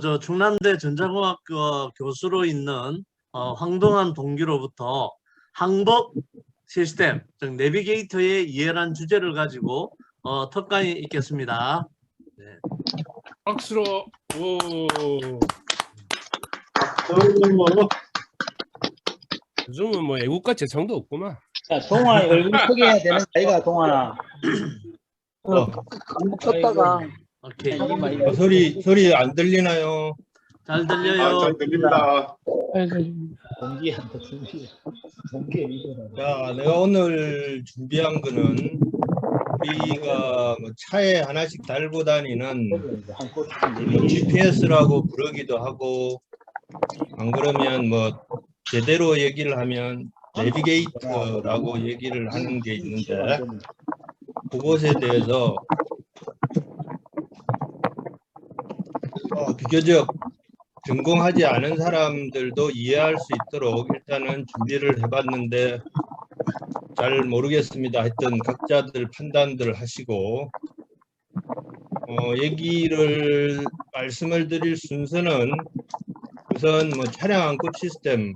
저 충남대 전자공학과 교수로 있는 황동환 동기로부터 항법 시스템, 즉 내비게이터의 이해란 주제를 가지고 특강이 있겠습니다. 네. 박수로. 오. 요즘은 뭐 애국가 재창도 없구만. 자, 동환이 얼굴 크게 해야 되는 거 아이가, 동환아. 한번 껐다가 오케이. 소리 안 들리나요? 잘 들려요. 잘 들립니다. 동기한테 동기의 미소라. 자, 내가 오늘 준비한 거는 우리가 뭐 차에 하나씩 달고 다니는 GPS라고 부르기도 하고, 안 그러면 뭐 제대로 얘기를 하면 내비게이터라고 얘기를 하는 게 있는데, 그것에 대해서 비교적 전공하지 않은 사람들도 이해할 수 있도록 일단은 준비를 해봤는데 잘 모르겠습니다. 하여튼 각자들 판단들 하시고, 말씀을 드릴 순서는 우선 뭐 차량 안급 시스템이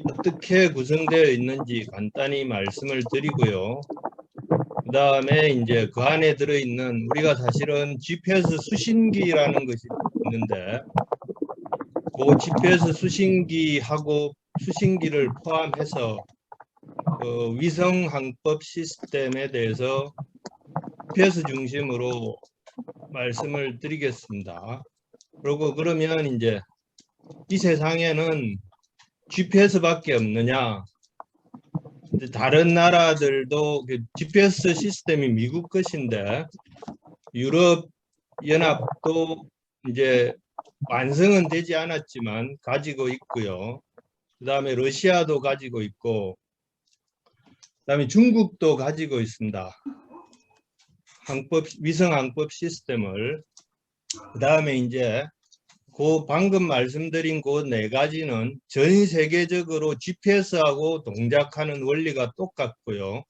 어떻게 구성되어 있는지 간단히 말씀을 드리고요. 그 다음에 이제 그 안에 들어있는, 우리가 사실은 GPS 수신기라는 것이 있는데, 그 GPS 수신기하고 수신기를 포함해서 그 위성 항법 시스템에 대해서 GPS 중심으로 말씀을 드리겠습니다. 그리고 그러면 이제 이 세상에는 GPS밖에 없느냐? 다른 나라들도 GPS 시스템이 미국 것인데 유럽 연합도 이제 완성은 되지 않았지만 가지고 있고요. 그 다음에 러시아도 가지고 있고, 그 다음에 중국도 가지고 있습니다. 위성 항법 시스템을. 그 다음에 이제 방금 말씀드린 그 네 가지는 전 세계적으로 GPS하고 동작하는 원리가 똑같고요.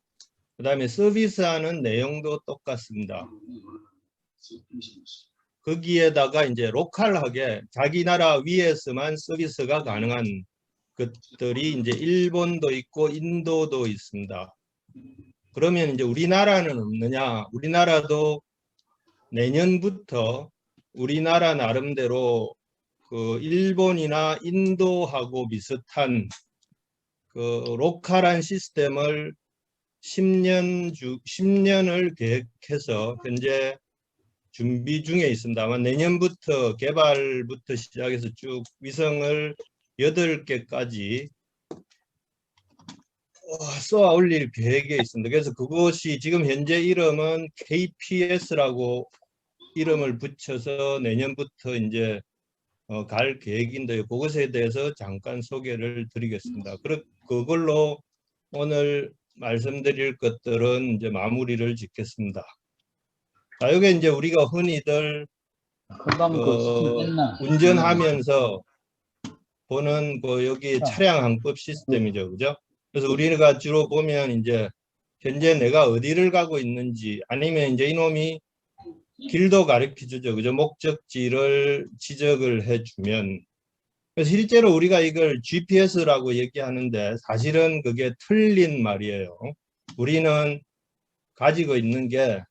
그 다음에 서비스하는 내용도 똑같습니다. 거기에다가 이제 로컬하게 자기 나라 위에서만 서비스가 가능한 것들이 이제 일본도 있고 인도도 있습니다. 그러면 이제 우리나라는 없느냐? 우리나라도 내년부터 우리나라 나름대로 그 일본이나 인도하고 비슷한 그 로컬한 시스템을 10년을 계획해서 현재 준비 중에 있습니다. 아마 내년부터 개발부터 시작해서 쭉 위성을 8개까지 쏘아 올릴 계획에 있습니다. 그래서 그것이 지금 현재 이름은 KPS라고 이름을 붙여서 내년부터 이제 갈 계획인데요. 그것에 대해서 잠깐 소개를 드리겠습니다. 그걸로 오늘 말씀드릴 것들은 이제 마무리를 짓겠습니다. 자, 이게 이제 우리가 흔히들 운전하면서 보는 여기 차량 항법 시스템이죠, 그죠? 그래서 우리가 주로 보면 이제 현재 내가 어디를 가고 있는지, 아니면 이제 이놈이 길도 가르쳐 주죠, 그죠? 목적지를 지적을 해주면. 그래서 실제로 우리가 이걸 GPS라고 얘기하는데 사실은 그게 틀린 말이에요. 우리는 가지고 있는 게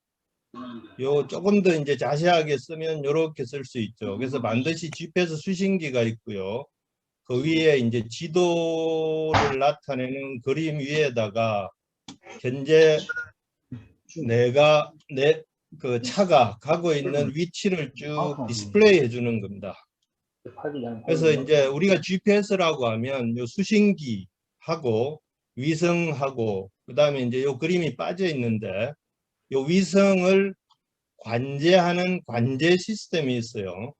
조금 더 이제 자세하게 쓰면 이렇게 쓸 수 있죠. 그래서 반드시 GPS 수신기가 있고요. 그 위에 이제 지도를 나타내는 그림 위에다가 현재 그 차가 가고 있는 위치를 쭉 디스플레이 해주는 겁니다. 그래서 이제 우리가 GPS라고 하면 요 수신기하고 위성하고 그 다음에 이제 요 그림이 빠져 있는데 요 위성을 관제하는 관제 시스템이 있어요.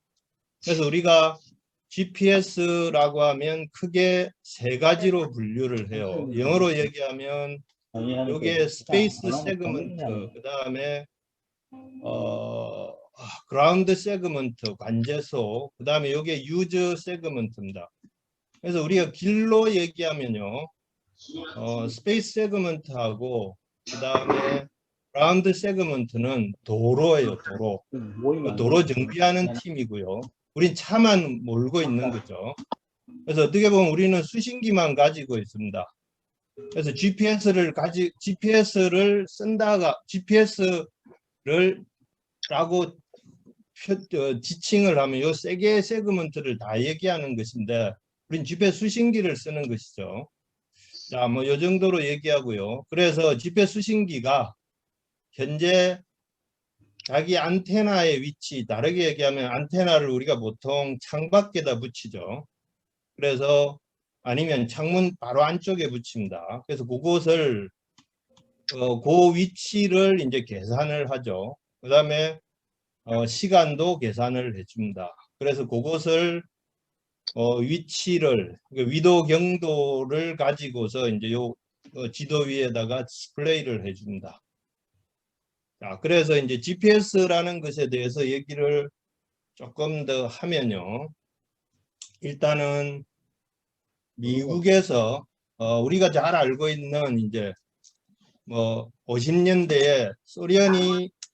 그래서 우리가 GPS라고 하면 크게 3가지로 분류를 해요. 영어로 얘기하면 요게 스페이스 세그먼트, 그 다음에 그라운드 세그먼트, 관제소, 그 다음에 요게 유저 세그먼트입니다. 그래서 우리가 길로 얘기하면요, 스페이스 세그먼트하고 그 다음에 그라운드 세그먼트는 도로예요, 도로. 모이면 도로 정비하는 팀이고요. 우린 차만 몰고 있는 거죠. 그래서 어떻게 보면 우리는 수신기만 가지고 있습니다. 그래서 GPS를 쓴다가 GPS를 라고 지칭을 하면 요 세 개의 세그먼트를 다 얘기하는 것인데 우린 GPS 수신기를 쓰는 것이죠. 자, 뭐 요 정도로 얘기하고요. 그래서 GPS 수신기가 현재 자기 안테나의 위치, 다르게 얘기하면 안테나를 우리가 보통 창밖에다 붙이죠. 그래서 아니면 창문 바로 안쪽에 붙입니다. 그래서 그곳을 그 위치를 이제 계산을 하죠. 그 다음에 시간도 계산을 해줍니다. 그래서 그곳을 위치를 위도 경도를 가지고서 이제 요 지도 위에다가 디스플레이를 해줍니다. 자, 그래서 이제 GPS라는 것에 대해서 얘기를 조금 더 하면요. 일단은 미국에서 우리가 잘 알고 있는 이제 뭐 50년대에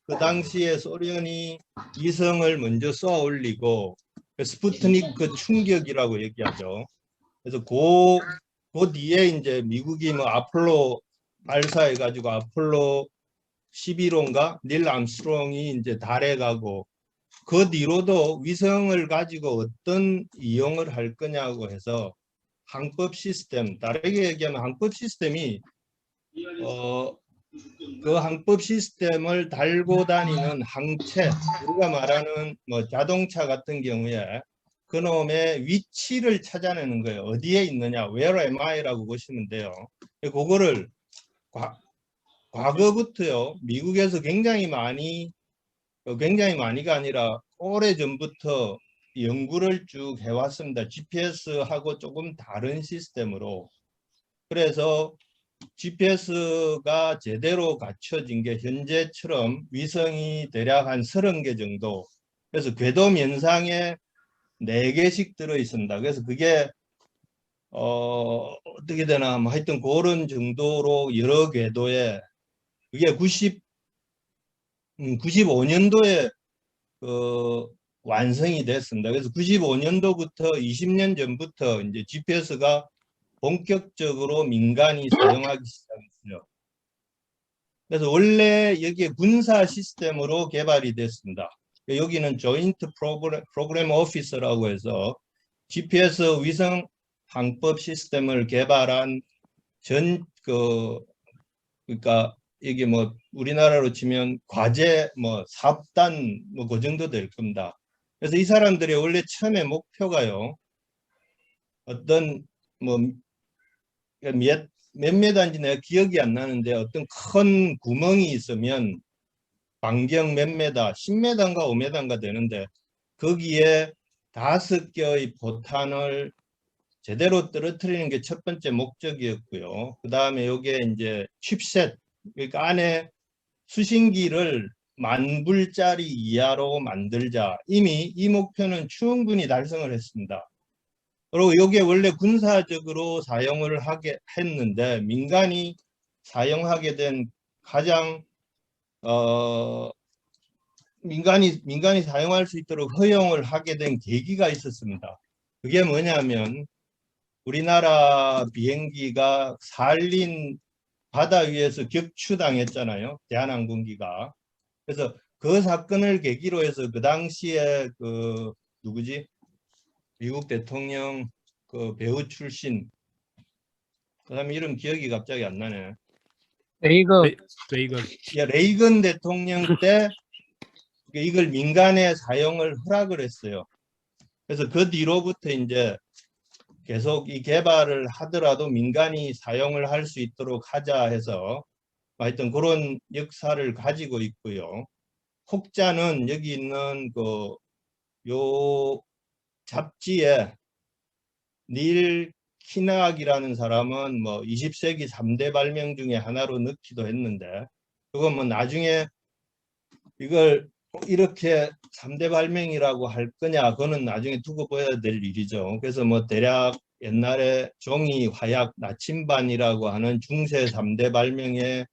그 당시에 소련이 위성을 먼저 쏘아 올리고 스푸트니크 충격이라고 얘기하죠. 그래서 그 뒤에 이제 미국이 뭐 아폴로 발사해가지고 아폴로 11호인가 닐 암스트롱이 이제 달에 가고 그 뒤로도 위성을 가지고 어떤 이용을 할 거냐고 해서 항법 시스템, 다르게 얘기하면 항법 시스템이 그 항법 시스템을 달고 다니는 항체, 우리가 말하는 뭐 자동차 같은 경우에 그놈의 위치를 찾아내는 거예요. 어디에 있느냐, where am I라고 보시면 돼요. 그거를 과거부터요, 미국에서 굉장히 많이가 아니라 오래전부터 연구를 쭉 해왔습니다. GPS하고 조금 다른 시스템으로. 그래서 GPS가 제대로 갖춰진 게 현재처럼 위성이 대략 한 30개 정도. 그래서 궤도 면상에 4개씩 들어 있습니다. 그래서 그게 어떻게 되나 뭐 하여튼 그런 정도로 여러 궤도에 그게 95년도에 완성이 됐습니다. 그래서 95년도부터 20년 전부터 이제 GPS가 본격적으로 민간이 사용하기 시작했어요. 그래서 원래 여기에 군사 시스템으로 개발이 됐습니다. 여기는 조인트 프로그램 오피서라고 해서 GPS 위성 항법 시스템을 개발한 그러니까 이게 뭐 우리나라로 치면 과제 뭐 사업단 뭐 그 정도 될 겁니다. 그래서 이 사람들의 원래 처음에 목표가요. 어떤 뭐 몇 메다인지 내가 기억이 안 나는데 어떤 큰 구멍이 있으면 반경 몇 메다, 10m인가 5m인가 되는데 거기에 5개의 포탄을 제대로 떨어뜨리는 게 첫 번째 목적이었고요. 그 다음에 요게 이제 칩셋, 그러니까 안에 수신기를 10,000불짜리 이하로 만들자. 이미 이 목표는 충분히 달성을 했습니다. 그리고 이게 원래 군사적으로 사용을 했는데 민간이 사용하게 된 가장 민간이 사용할 수 있도록 허용을 하게 된 계기가 있었습니다. 그게 뭐냐면 우리나라 비행기가 살린 바다 위에서 격추당했잖아요. 대한항공기가. 그래서 그 사건을 계기로 해서 그 당시에 누구지? 미국 대통령 그 배우 출신 그 사람 이름 기억이 갑자기 안 나네. 레이건. 레이건 대통령 때 이걸 민간에 사용을 허락을 했어요. 그래서 그 뒤로부터 이제 계속 이 개발을 하더라도 민간이 사용을 할 수 있도록 하자 해서 하여튼 그런 역사를 가지고 있고요. 혹자는 여기 있는 요 잡지에 닐 키나학이라는 사람은 뭐 20세기 3대 발명 중에 하나로 넣기도 했는데 그건 뭐 나중에 이걸 이렇게 3대 발명이라고 할 거냐 그거는 나중에 두고 봐야 될 일이죠. 그래서 뭐 대략 옛날에 종이, 화약, 나침반이라고 하는 중세 3대 발명의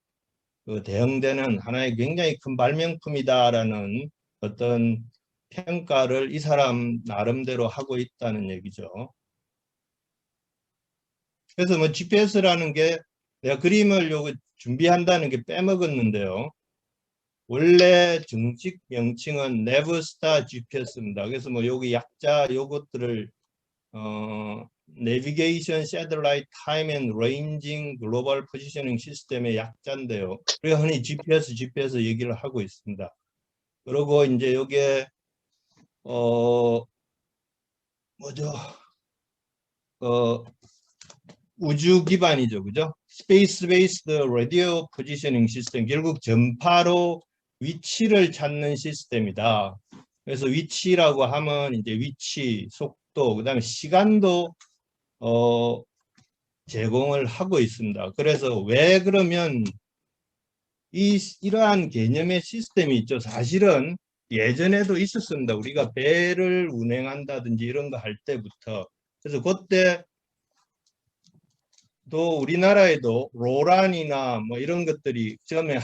대응되는 하나의 굉장히 큰 발명품이다라는 어떤 평가를 이 사람 나름대로 하고 있다는 얘기죠. 그래서 뭐 GPS라는 게 내가 그림을 요거 준비한다는 게 빼먹었는데요. 원래 정식 명칭은 네버스타 GPS입니다. 그래서 뭐 여기 약자 요것들을 Navigation Satellite Time and Ranging Global Positioning System의 약자인데요. 우리가 흔히 GPS 얘기를 하고 있습니다. 그리고 이제 요게 뭐죠? 우주 기반이죠, 그죠? Space-based Radio Positioning System, 결국 전파로 위치를 찾는 시스템이다. 그래서 위치라고 하면 이제 위치, 속도, 그다음에 시간도 제공을 하고 있습니다. 그래서 왜 그러면 이러한 개념의 시스템이 있죠. 사실은 예전에도 있었습니다. 우리가 배를 운행한다든지 이런 거 할 때부터. 그래서 그때 또 우리나라에도 로란이나 뭐 이런 것들이 처음에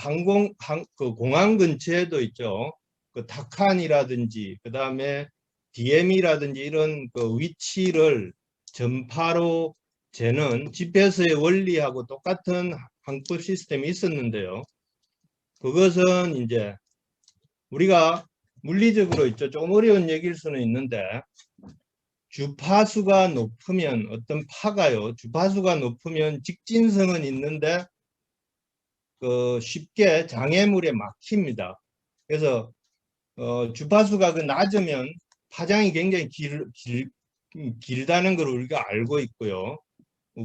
그 공항 근처에도 있죠. 그 타칸이라든지 그 다음에 DM이라든지 이런 그 위치를 전파로 재는 GPS의 원리하고 똑같은 항법 시스템이 있었는데요. 그것은 이제 우리가 물리적으로 있죠. 좀 어려운 얘기일 수는 있는데 주파수가 높으면 어떤 파가요. 주파수가 높으면 직진성은 있는데 쉽게 장애물에 막힙니다. 그래서 주파수가 낮으면 파장이 굉장히 길다는 걸 우리가 알고 있고요.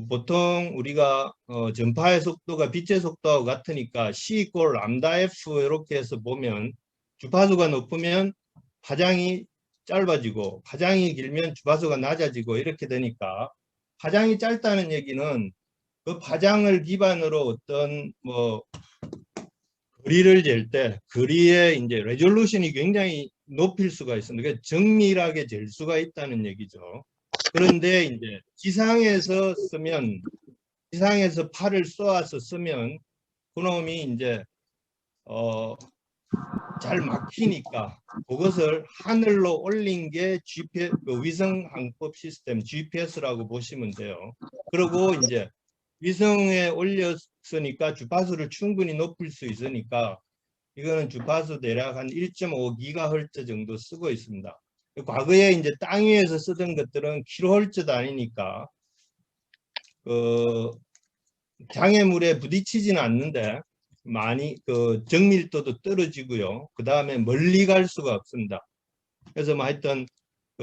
보통 우리가 전파의 속도가 빛의 속도와 같으니까 C 이퀄 람다 F 이렇게 해서 보면 주파수가 높으면 파장이 짧아지고 파장이 길면 주파수가 낮아지고 이렇게 되니까 파장이 짧다는 얘기는 그 파장을 기반으로 어떤 뭐 거리를 잴 때 거리의 이제 레졸루션이 굉장히 높일 수가 있습니다. 그러니까 정밀하게 잴 수가 있다는 얘기죠. 그런데 이제 지상에서 팔을 쏘아서 쓰면 그놈이 이제 잘 막히니까 그것을 하늘로 올린 게 GPS, 위성 항법 시스템 GPS라고 보시면 돼요. 그리고 이제 위성에 올렸으니까 주파수를 충분히 높일 수 있으니까 이거는 주파수 대략 한 1.5GHz 정도 쓰고 있습니다. 과거에 이제 땅 위에서 쓰던 것들은 kHz도 아니니까 장애물에 부딪히지는 않는데 많이 정밀도도 떨어지고요. 그 다음에 멀리 갈 수가 없습니다. 그래서 뭐 하여튼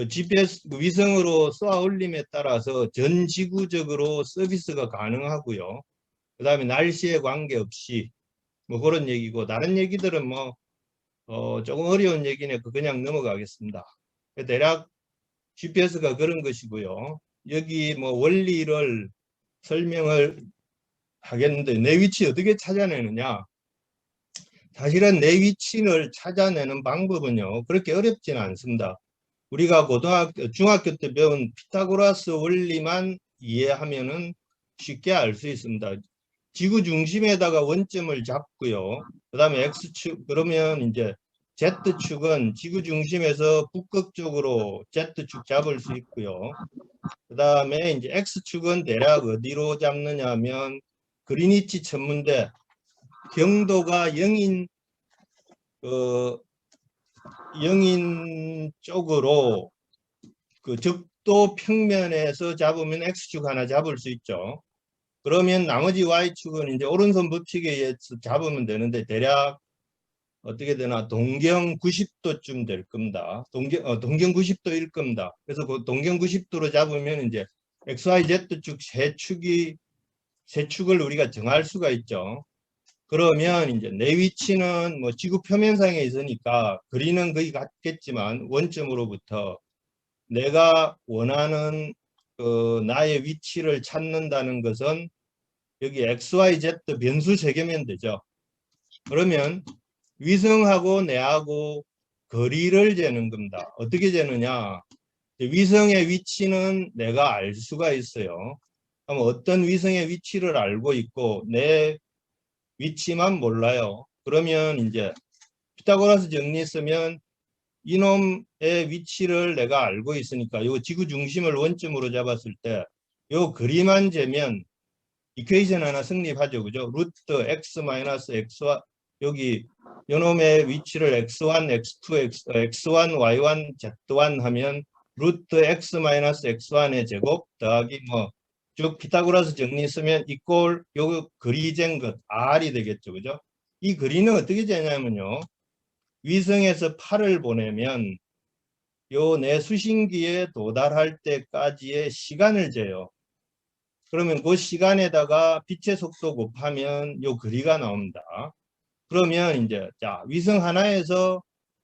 GPS 위성으로 쏘아 올림에 따라서 전 지구적으로 서비스가 가능하고요. 그 다음에 날씨에 관계없이 뭐 그런 얘기고 다른 얘기들은 뭐 조금 어려운 얘기네 그냥 넘어가겠습니다. 대략 GPS가 그런 것이고요. 여기 뭐 원리를 설명을 하겠는데 내 위치 어떻게 찾아내느냐. 사실은 내 위치를 찾아내는 방법은요 그렇게 어렵지는 않습니다. 우리가 중학교 때 배운 피타고라스 원리만 이해하면은 쉽게 알 수 있습니다. 지구 중심에다가 원점을 잡고요. 그 다음에 X축, 그러면 이제 Z축은 지구 중심에서 북극쪽으로 Z축 잡을 수 있고요. 그 다음에 이제 X축은 대략 어디로 잡느냐 하면 그리니치 천문대 경도가 영인 쪽으로 그 적도 평면에서 잡으면 X축 하나 잡을 수 있죠. 그러면 나머지 Y축은 이제 오른손 법칙에 의해서 잡으면 되는데 대략 어떻게 되나 동경 90도쯤 될 겁니다. 동경 90도일 겁니다. 그래서 그 동경 90도로 잡으면 이제 XYZ축 세 축을 우리가 정할 수가 있죠. 그러면 이제 내 위치는 뭐 지구 표면상에 있으니까 거리는 거의 같겠지만 원점으로부터 내가 원하는 나의 위치를 찾는다는 것은 여기 XYZ 변수 새기면 되죠. 그러면 위성하고 내하고 거리를 재는 겁니다. 어떻게 재느냐? 위성의 위치는 내가 알 수가 있어요. 그럼 어떤 위성의 위치를 알고 있고 내 위치만 몰라요. 그러면 이제 피타고라스 정리 쓰면 이놈의 위치를 내가 알고 있으니까 요 지구 중심을 원점으로 잡았을 때 요 그림만 재면 이퀘이션 하나 성립하죠. 그죠? 루트 x 마이너스 x1 여기 요놈의 위치를 x1, x2, x1, y1, z1 하면 루트 x 마이너스 x1의 제곱 더하기 뭐 쭉 피타고라스 정리 쓰면 이꼴 요 그리된 것 r이 되겠죠. 그죠? 이 그리는 어떻게 되냐면요. 위성에서 팔을 보내면 요 내 수신기에 도달할 때까지의 시간을 재요. 그러면 그 시간에다가 빛의 속도 곱하면 요 거리가 나옵니다. 그러면 이제 자 위성 하나에서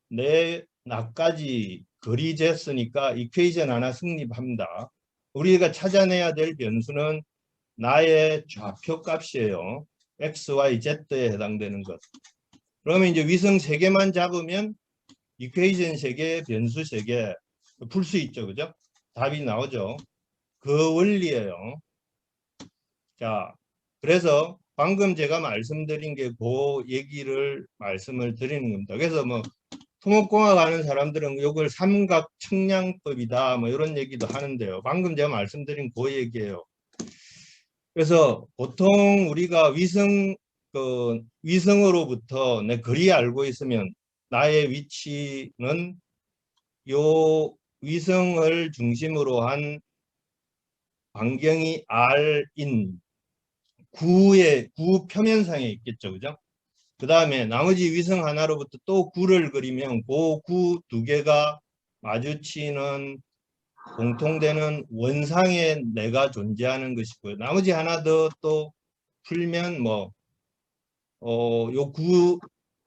내 나까지 거리 쟀으니까 이퀘이션 하나 성립합니다. 우리가 찾아내야 될 변수는 나의 좌표 값이에요. x, y, z에 해당되는 것. 그러면 이제 위성 3개만 잡으면 이퀘이션 3개, 변수 3개 풀 수 있죠. 그죠? 답이 나오죠. 그 원리예요. 자, 그래서 방금 제가 말씀드린 게 그 얘기를 말씀을 드리는 겁니다. 그래서 뭐 토목공학 하는 사람들은 이걸 삼각 측량법이다 뭐 이런 얘기도 하는데요. 방금 제가 말씀드린 그 얘기예요. 그래서 보통 우리가 위성으로부터 내 거리 알고 있으면 나의 위치는 요 위성을 중심으로 한 반경이 r인 구 표면상에 있겠죠. 그죠? 그 다음에 나머지 위성 하나로부터 또 구를 그리면 그 구 2개가 마주치는 공통되는 원상에 내가 존재하는 것이고요. 나머지 하나 더 또 풀면 뭐 요 구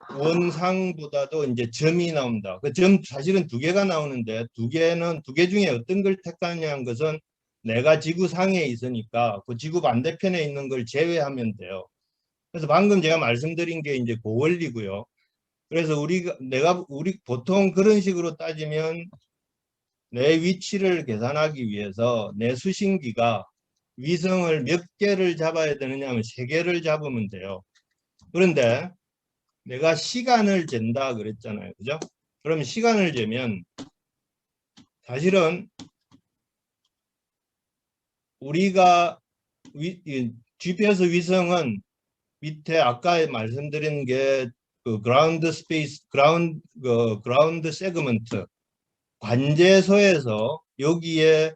원상보다도 이제 점이 나옵니다. 그 점 사실은 2개가 나오는데 2개 중에 어떤 걸 택하냐는 것은 내가 지구상에 있으니까 그 지구 반대편에 있는 걸 제외하면 돼요. 그래서 방금 제가 말씀드린 게 이제 그 원리고요. 그래서 우리 보통 그런 식으로 따지면 내 위치를 계산하기 위해서 내 수신기가 위성을 몇 개를 잡아야 되느냐 하면 3개를 잡으면 돼요. 그런데 내가 시간을 잰다 그랬잖아요. 그죠? 그러면 시간을 재면 사실은 우리가 GPS 위성은 밑에 아까 말씀드린 게 그 그라운드 세그먼트 관제소에서 여기에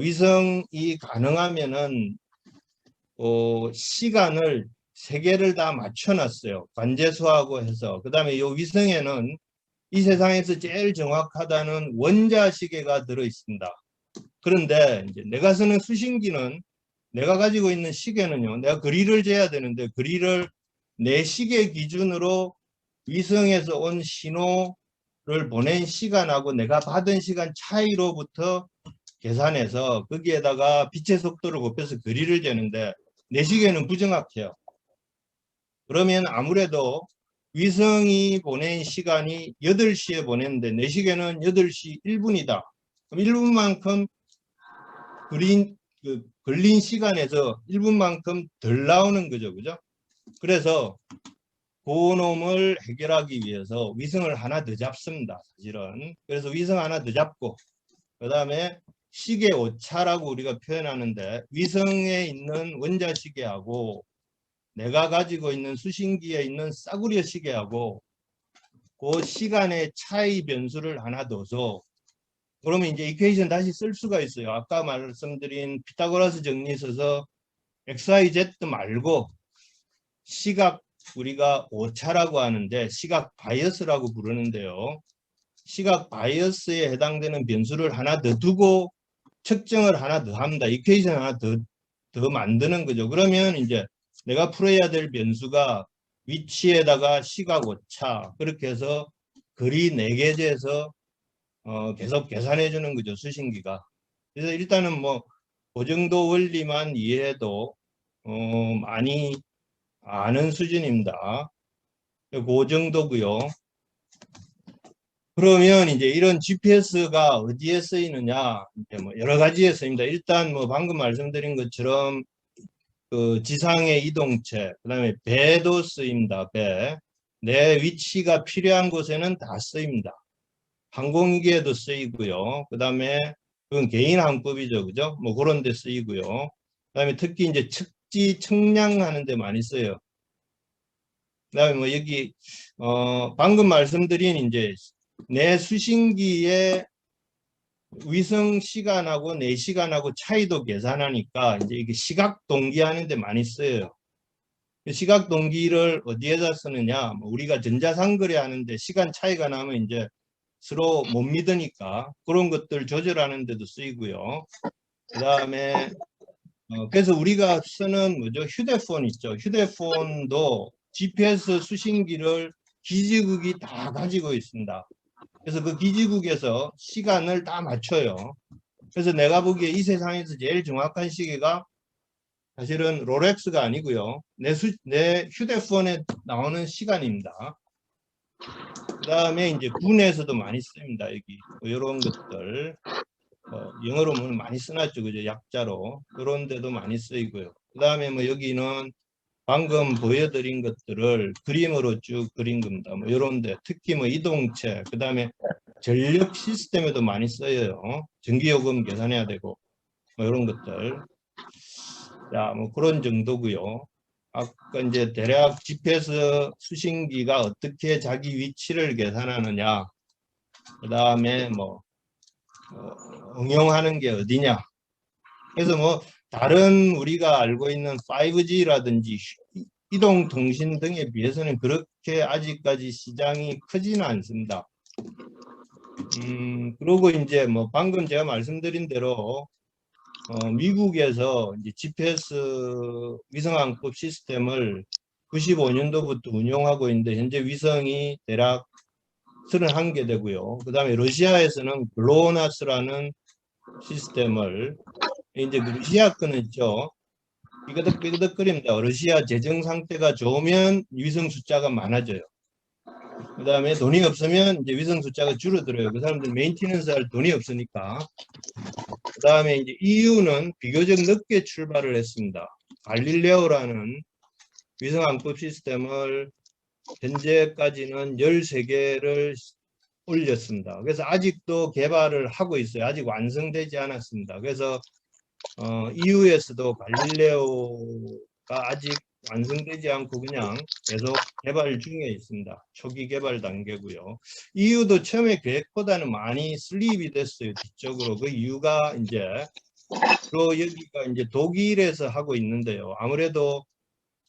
위성이 가능하면은 시간을 3개를 다 맞춰놨어요. 관제소하고 해서. 그 다음에 이 위성에는 이 세상에서 제일 정확하다는 원자시계가 들어있습니다. 그런데 이제 내가 쓰는 수신기는 내가 가지고 있는 시계는요. 내가 거리를 재야 되는데 거리를 내 시계 기준으로 위성에서 온 신호를 보낸 시간하고 내가 받은 시간 차이로부터 계산해서 거기에다가 빛의 속도를 곱해서 거리를 재는데 내 시계는 부정확해요. 그러면 아무래도 위성이 보낸 시간이 8시에 보냈는데 내 시계는 8시 1분이다. 그럼 1분만큼 걸린 시간에서 1분만큼 덜 나오는 거죠. 그죠? 그래서 그 놈을 해결하기 위해서 위성을 하나 더 잡습니다. 사실은. 그래서 위성 하나 더 잡고 그 다음에 시계 오차라고 우리가 표현하는데 위성에 있는 원자시계하고 내가 가지고 있는 수신기에 있는 싸구려 시계하고 그 시간의 차이 변수를 하나 둬서 그러면 이제 이퀘이션 다시 쓸 수가 있어요. 아까 말씀드린 피타고라스 정리 써서 XYZ 말고 시각 우리가 오차라고 하는데 시각 바이어스라고 부르는데요. 시각 바이어스에 해당되는 변수를 하나 더 두고 측정을 하나 더 합니다. 이퀘이션 하나 더 만드는 거죠. 그러면 이제 내가 풀어야 될 변수가 위치에다가 시각 오차 그렇게 해서 거리 4개 재서 계속 계산해 주는 거죠. 수신기가. 그래서 일단은 뭐 그 정도 원리만 이해해도 많이 아는 수준입니다. 그 정도고요. 그러면 이제 이런 GPS가 어디에 쓰이느냐? 이제 뭐 여러 가지에 쓰입니다. 일단 뭐 방금 말씀드린 것처럼 그 지상의 이동체, 그다음에 배도 쓰입니다. 배. 내 위치가 필요한 곳에는 다 쓰입니다. 항공기에도 쓰이고요. 그다음에 그건 개인 항법이죠, 그죠? 뭐 그런 데 쓰이고요. 그다음에 특히 이제 측지 측량하는 데 많이 써요. 그다음에 뭐 여기 방금 말씀드린 이제 내 수신기의 위성 시간하고 내 시간하고 차이도 계산하니까 이제 이게 시각 동기하는 데 많이 써요. 시각 동기를 어디에다 쓰느냐? 뭐 우리가 전자상거래 하는데 시간 차이가 나면 이제 서로 못 믿으니까 그런 것들 조절하는 데도 쓰이고요. 그다음에 그래서 우리가 쓰는 뭐죠? 휴대폰 있죠. 휴대폰도 GPS 수신기를 기지국이 다 가지고 있습니다. 그래서 그 기지국에서 시간을 다 맞춰요. 그래서 내가 보기에 이 세상에서 제일 정확한 시계가 사실은 롤렉스가 아니고요. 내 휴대폰에 나오는 시간입니다. 그 다음에 이제 군에서도 많이 씁니다. 여기 이런 것들 영어로 보면 많이 써놨죠, 그죠? 약자로 이런 데도 많이 쓰이고요. 그 다음에 뭐 여기는 방금 보여드린 것들을 그림으로 쭉 그린 겁니다. 뭐 이런데 특히 뭐 이동체, 그 다음에 전력 시스템에도 많이 쓰여요. 전기요금 계산해야 되고 뭐 이런 것들. 자, 뭐 그런 정도고요. 아까 이제 대략 GPS 수신기가 어떻게 자기 위치를 계산하느냐, 그 다음에 뭐 응용하는 게 어디냐. 그래서 뭐 다른 우리가 알고 있는 5G라든지 이동통신 등에 비해서는 그렇게 아직까지 시장이 크지는 않습니다. 그리고 이제 뭐 방금 제가 말씀드린 대로 미국에서 이제 GPS 위성항법 시스템을 95년도부터 운용하고 있는데 현재 위성이 대략 31개 되고요. 그 다음에 러시아에서는 글로나스라는 시스템을 이제 그 러시아 거는 있죠. 삐그덕삐그덕거립니다. 러시아 재정 상태가 좋으면 위성 숫자가 많아져요. 그 다음에 돈이 없으면 이제 위성 숫자가 줄어들어요. 그 사람들 메인티넌스 할 돈이 없으니까. 그 다음에 이제 EU는 비교적 늦게 출발을 했습니다. 갈릴레오라는 위성항법 시스템을 현재까지는 13개를 올렸습니다. 그래서 아직도 개발을 하고 있어요. 아직 완성되지 않았습니다. 그래서 EU에서도 갈릴레오가 아직 완성되지 않고 그냥 계속 개발 중에 있습니다. 초기 개발 단계고요. EU도 처음에 계획보다는 많이 슬립이 됐어요. 뒤쪽으로. 그 이유가 이제 여기가 이제 독일에서 하고 있는데요. 아무래도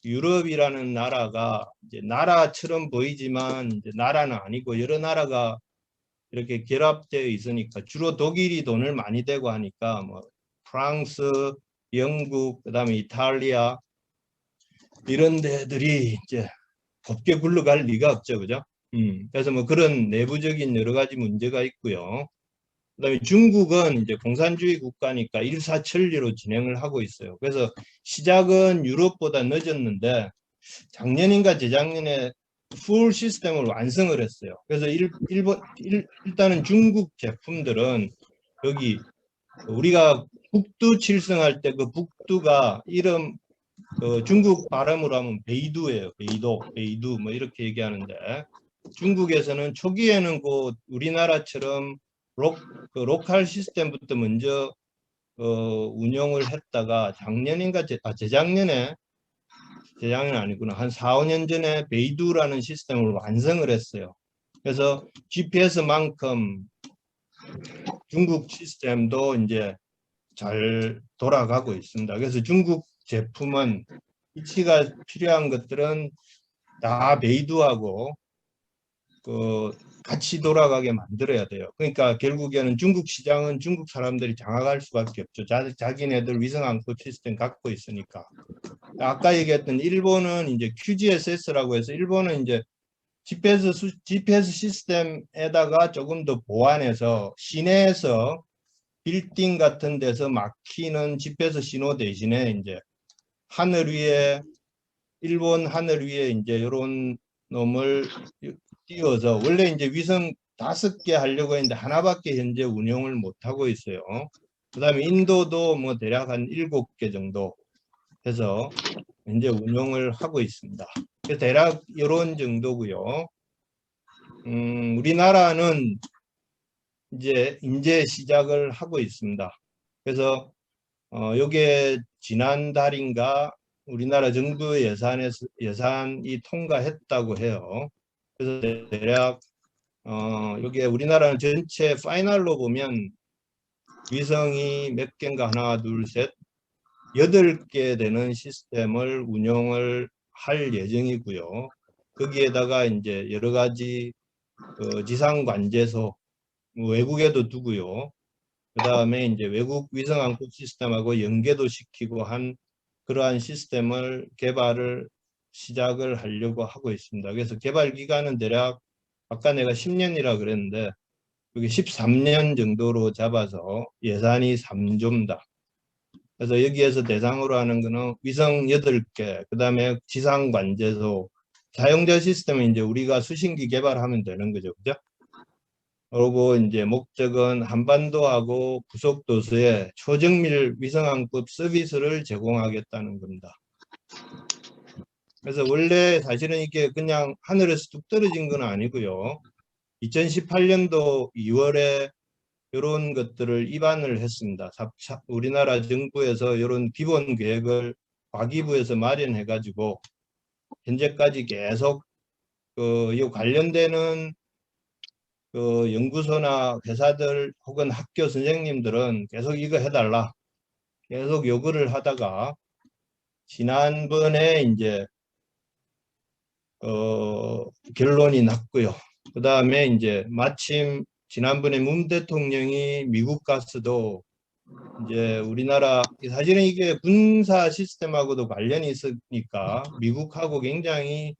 유럽이라는 나라가 이제 나라처럼 보이지만 이제 나라는 아니고 여러 나라가 이렇게 결합되어 있으니까 주로 독일이 돈을 많이 대고 하니까 뭐 프랑스, 영국, 그다음에 이탈리아 이런 데들이 이제 곱게 굴러갈 리가 없죠, 그죠? 그래서 뭐 그런 내부적인 여러 가지 문제가 있고요. 그다음에 중국은 이제 공산주의 국가니까 일사천리로 진행을 하고 있어요. 그래서 시작은 유럽보다 늦었는데 작년인가 재작년에 풀 시스템을 완성을 했어요. 그래서 일단은 중국 제품들은 여기 우리가 북두 칠성할 때 그 북두가 이름 중국 발음으로 하면 베이두예요. 베이두 뭐 이렇게 얘기하는데 중국에서는 초기에는 그 우리나라처럼 로컬 시스템부터 먼저 운영을 했다가 작년인가 재작년은 아니구나. 한 4, 5년 전에 베이두라는 시스템을 완성을 했어요. 그래서 GPS만큼 중국 시스템도 이제 잘 돌아가고 있습니다. 그래서 중국 제품은 위치가 필요한 것들은 다 베이두하고 같이 돌아가게 만들어야 돼요. 그러니까 결국에는 중국 시장은 중국 사람들이 장악할 수밖에 없죠. 자기네들 위성항법 시스템 갖고 있으니까. 아까 얘기했던 일본은 이제 QGSS라고 해서 일본은 이제 GPS 시스템에다가 조금 더 보완해서 시내에서 빌딩 같은 데서 막히는 GPS 신호 대신에 이제 하늘 위에 일본 하늘 위에 이제 이런 놈을 띄워서 원래 이제 위성 5개 하려고 했는데 하나밖에 현재 운영을 못 하고 있어요. 그다음에 인도도 뭐 대략 한 7개 정도. 해서 이제 운용을 하고 있습니다. 그래서 대략 이런 정도고요. 우리나라는 이제 시작을 하고 있습니다. 그래서 요게 지난달인가 우리나라 정부 예산이 통과했다고 해요. 그래서 대략 여기에 우리나라는 전체 파이널로 보면 위성이 몇 개인가 하나 둘 셋 8개 되는 시스템을 운영을 할 예정이고요. 거기에다가 이제 여러 가지 지상 관제소 외국에도 두고요. 그 다음에 이제 외국 위성 항법 시스템하고 연계도 시키고 한 그러한 시스템을 개발을 시작을 하려고 하고 있습니다. 그래서 개발 기간은 대략 아까 내가 10년이라 그랬는데 여기 13년 정도로 잡아서 예산이 3조입니다. 그래서 여기에서 대상으로 하는 거는 위성 8개, 그 다음에 지상 관제소, 사용자 시스템은 이제 우리가 수신기 개발하면 되는 거죠. 그죠? 그리고 이제 목적은 한반도하고 부속도서에 초정밀 위성항법 서비스를 제공하겠다는 겁니다. 그래서 원래 사실은 이게 그냥 하늘에서 뚝 떨어진 건 아니고요. 2018년도 2월에 이런 것들을 입안을 했습니다. 우리나라 정부에서 이런 기본 계획을 과기부에서 마련해 가지고 현재까지 계속 이 관련되는 연구소나 회사들 혹은 학교 선생님들은 계속 이거 해달라 계속 요구를 하다가 지난번에 이제 결론이 났고요. 그 다음에 이제 마침 지난번에 문 대통령이 미국 갔어도 이제 우리나라 사실은 이게 군사 시스템하고도 관련이 있으니까 미국하고 굉장히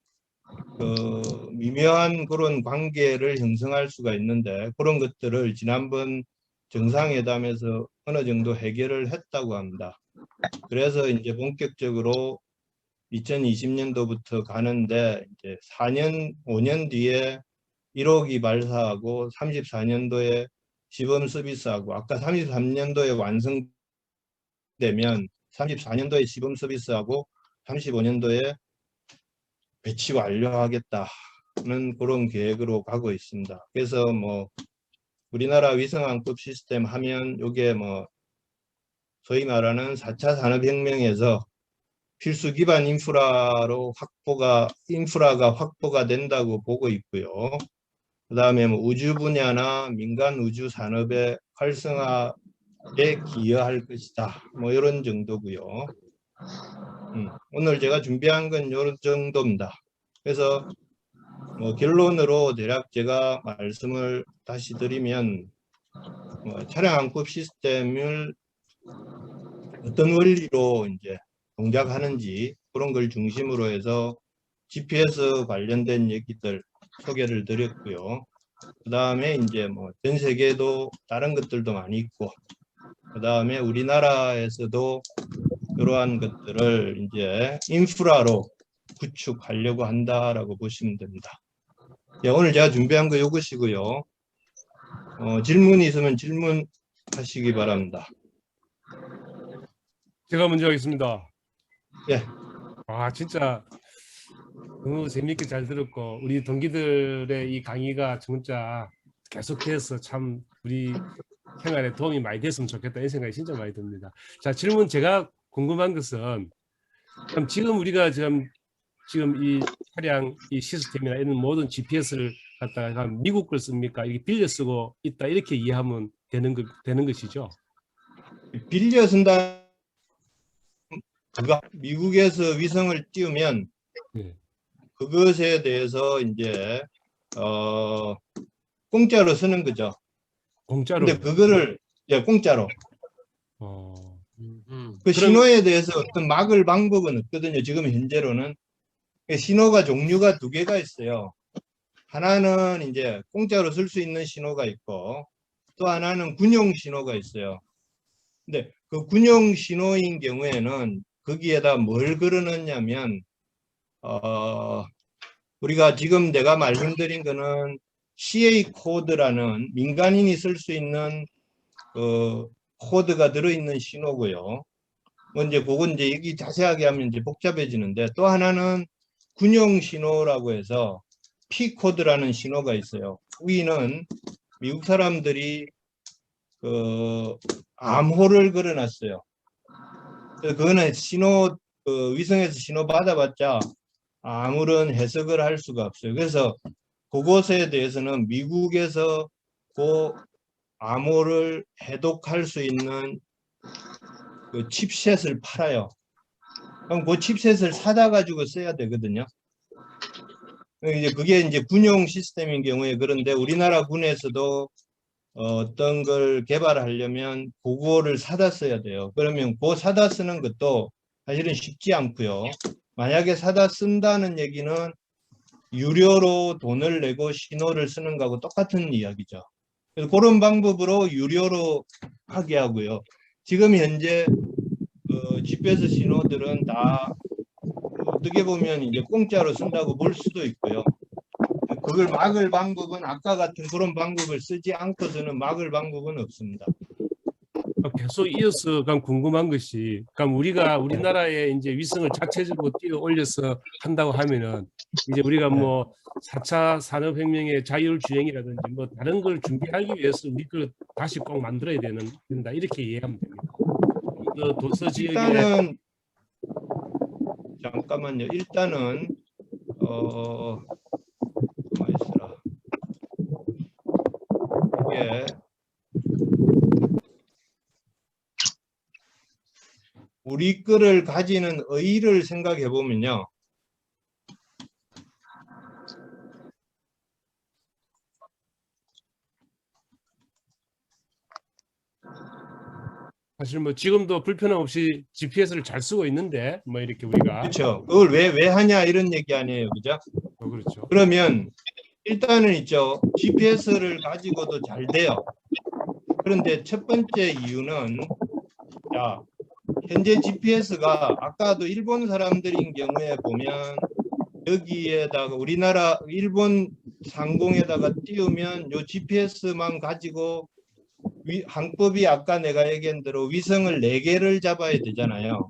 미묘한 그런 관계를 형성할 수가 있는데 그런 것들을 지난번 정상회담에서 어느 정도 해결을 했다고 합니다. 그래서 이제 본격적으로 2020년도부터 가는데 이제 5년 뒤에 1호기 발사하고 34년도에 시범 서비스하고 아까 33년도에 완성되면 34년도에 시범 서비스하고 35년도에 배치 완료하겠다는 그런 계획으로 가고 있습니다. 그래서 뭐 우리나라 위성항법 시스템 하면 이게 뭐 소위 말하는 4차 산업혁명에서 필수 기반 인프라가 확보가 된다고 보고 있고요. 그 다음에 뭐 우주 분야나 민간 우주 산업의 활성화에 기여할 것이다. 뭐 이런 정도고요. 오늘 제가 준비한 건 이런 정도입니다. 그래서 뭐 결론으로 대략 제가 말씀을 다시 드리면 차량 항법 시스템을 어떤 원리로 이제 동작하는지 그런 걸 중심으로 해서 GPS 관련된 얘기들 소개를 드렸고요. 그 다음에 이제 뭐 전 세계도 다른 것들도 많이 있고, 그 다음에 우리나라에서도 이러한 것들을 이제 인프라로 구축하려고 한다라고 보시면 됩니다. 네, 오늘 제가 준비한 거 이것이고요. 질문이 있으면 질문하시기 바랍니다. 제가 먼저 하겠습니다. 예. 아, 진짜 너무 재밌게 잘 들었고 우리 동기들의 이 강의가 진짜 계속해서 참 우리 생활에 도움이 많이 됐으면 좋겠다 이 생각이 진짜 많이 듭니다. 자, 질문 제가 궁금한 것은 그럼 지금 우리가 지금 이 차량 이 시스템이나 이런 모든 GPS를 갖다가 미국 걸 씁니까? 이게 빌려 쓰고 있다 이렇게 이해하면 되는 것이죠? 빌려 쓴다. 미국에서 위성을 띄우면 네. 그것에 대해서 이제 공짜로 쓰는 거죠. 공짜로. 근데 그거를 공짜로. 그 신호에 대해서 어떤 막을 방법은 없거든요. 지금 현재로는 신호가 종류가 2개가 있어요. 하나는 이제 공짜로 쓸 수 있는 신호가 있고 또 하나는 군용 신호가 있어요. 근데 그 군용 신호인 경우에는 거기에다 뭘 걸어넣냐면 우리가 지금 내가 말씀드린 거는 CA 코드라는 민간인이 쓸 수 있는 코드가 들어있는 신호고요. 뭐 이제 그건 이제 얘기 자세하게 하면 이제 복잡해지는데, 또 하나는 군용 신호라고 해서 P 코드라는 신호가 있어요. 위는 미국 사람들이 그 암호를 걸어놨어요. 그거는 신호 위성에서 신호 받아봤자 아무런 해석을 할 수가 없어요. 그래서 그것에 대해서는 미국에서 그 암호를 해독할 수 있는 그 칩셋을 팔아요. 그럼 그 칩셋을 사다 가지고 써야 되거든요. 이제 그게 이제 군용 시스템인 경우에 그런데 우리나라 군에서도 어떤 걸 개발하려면 그거를 사다 써야 돼요. 그러면 그 사다 쓰는 것도 사실은 쉽지 않고요. 만약에 사다 쓴다는 얘기는 유료로 돈을 내고 신호를 쓰는 거하고 똑같은 이야기죠. 그래서 그런 방법으로 유료로 하게 하고요. 지금 현재 GPS 신호들은 다 어떻게 보면 이제 공짜로 쓴다고 볼 수도 있고요. 그걸 막을 방법은 아까 같은 그런 방법을 쓰지 않고서는 막을 방법은 없습니다. 계속 이어서 궁금한 것이, 우리나라에 이제 위성을 자체적으로 띄워 올려서 한다고 하면은 이제 우리가 뭐 4차 산업혁명의 자율주행이라든지 뭐 다른 걸 준비하기 위해서 우리 걸 다시 꼭 만들어야 된다 이렇게 이해하면 됩니다. 도서 지역에 일단은 잠깐만요. 일단은 가만히 있어라. 이게 우리 거를 가지는 의의를 생각해 보면요. 사실 뭐 지금도 불편함 없이 GPS를 잘 쓰고 있는데 뭐 이렇게 우리가 그렇죠. 그걸 왜 하냐 이런 얘기 아니에요. 그죠? 그렇죠. 그러면 일단은 있죠. GPS를 가지고도 잘 돼요. 그런데 첫 번째 이유는 자, 현재 GPS가 아까도 일본 사람들인 경우에 보면 여기에다가 우리나라 일본 상공에다가 띄우면 요 GPS만 가지고 항법이 아까 내가 얘기한 대로 위성을 4개를 잡아야 되잖아요.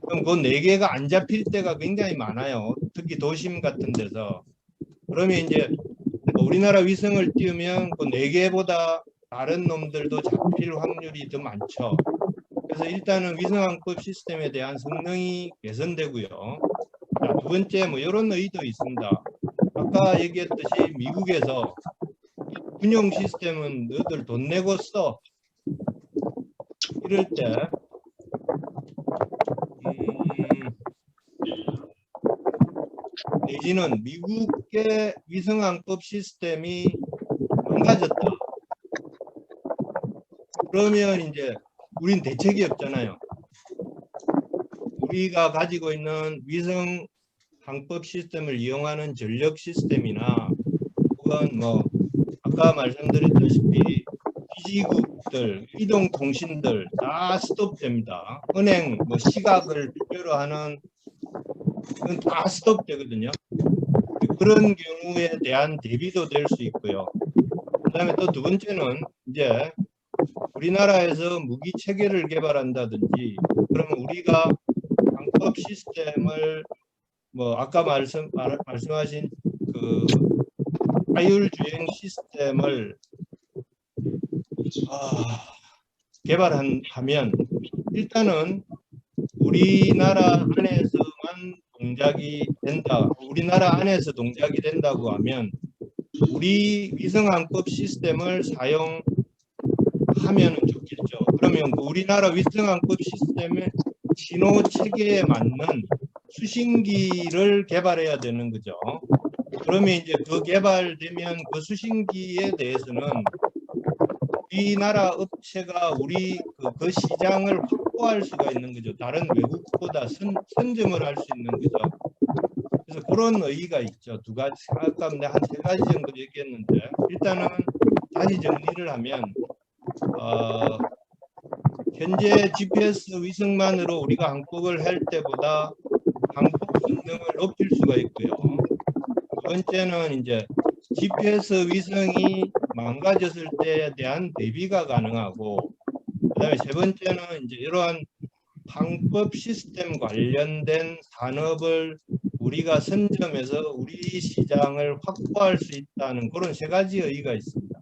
그럼 그 4개가 안 잡힐 때가 굉장히 많아요. 특히 도심 같은 데서. 그러면 이제 우리나라 위성을 띄우면 그 4개보다 다른 놈들도 잡힐 확률이 더 많죠. 그래서 일단은 위성항법 시스템에 대한 성능이 개선되고요. 자, 두 번째 뭐 이런 의의도 있습니다. 아까 얘기했듯이 미국에서 군용 시스템은 너희들 돈 내고 써. 이럴 때 내지는 미국의 위성항법 시스템이 망가졌다. 그러면 이제 우린 대책이 없잖아요. 우리가 가지고 있는 위성항법 시스템을 이용하는 전력 시스템이나 혹은 뭐 아까 말씀드렸다시피 기지국들, 이동통신들 다 스톱됩니다. 은행, 뭐 시각을 필요로 하는 그건 다 스톱되거든요. 그런 경우에 대한 대비도 될 수 있고요. 그 다음에 또 두 번째는 이제 우리나라에서 무기 체계를 개발한다든지 그러면 우리가 방법 시스템을 뭐 아까 말씀하신 그 자율주행 시스템을 개발하면 일단은 우리나라 안에서만 동작이 된다. 우리나라 안에서 동작이 된다고 하면 우리 위성항법 시스템을 사용하면 좋겠죠. 그러면 우리나라 위성항법 시스템의 신호 체계에 맞는 수신기를 개발해야 되는 거죠. 그러면 이제 그 개발되면 그 수신기에 대해서는 우리나라 업체가 그 시장을 확보할 수가 있는 거죠. 다른 외국보다 선점을 할 수 있는 거죠. 그래서 그런 의의가 있죠. 두 가지, 아까 내가 한 3가지 정도 얘기했는데 일단은 다시 정리를 하면 현재 GPS 위성만으로 우리가 항법을 할 때보다 항법 성능을 높일 수가 있고요. 두 번째는 이제 GPS 위성이 망가졌을 때에 대한 대비가 가능하고, 그다음에 세 번째는 이제 이러한 항법 시스템 관련된 산업을 우리가 선점해서 우리 시장을 확보할 수 있다는 그런 세 가지 의의가 있습니다.